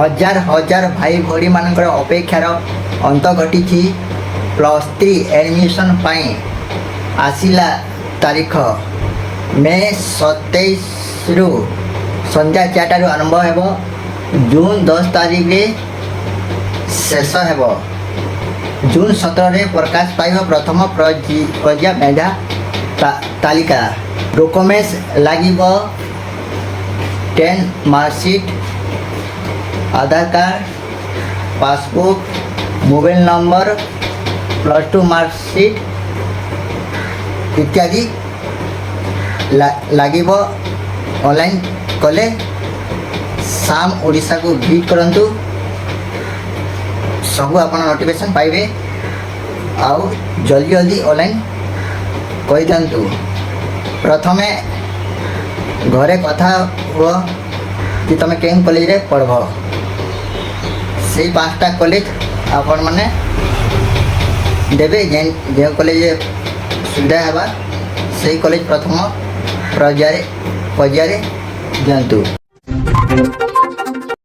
हजार हजार भाई भौणी मानकर अपेक्षार अंत घटी +3 एडमिशन पाई आसिला तारीख मे 27 रु संध्या 4 आरंभ हो जून 10 तारीख रे शेष हो जून 17 रे प्रकाश पाइब प्रथम प्रज्ञा मेधा तालिका डॉक्यूमेंट्स लागिब 10 marksheet Aadhaar card passbook mobile number +2 marksheet इत्यादि लागिब ऑनलाइन कले साम ओडिशा को विजिट करंतु सब आप नोटिफिकेशन पाइबे आउ जल्दी जल्दी ऑनलाइन कही दिंतु प्रथमे घरे कथा हुआ कि तुम केन कॉलेज रे पढ़ब से 5टा कॉलेज आपण माने देवे जे कॉलेज सुविधा है से कॉलेज प्रथम पर्याय दिंतु।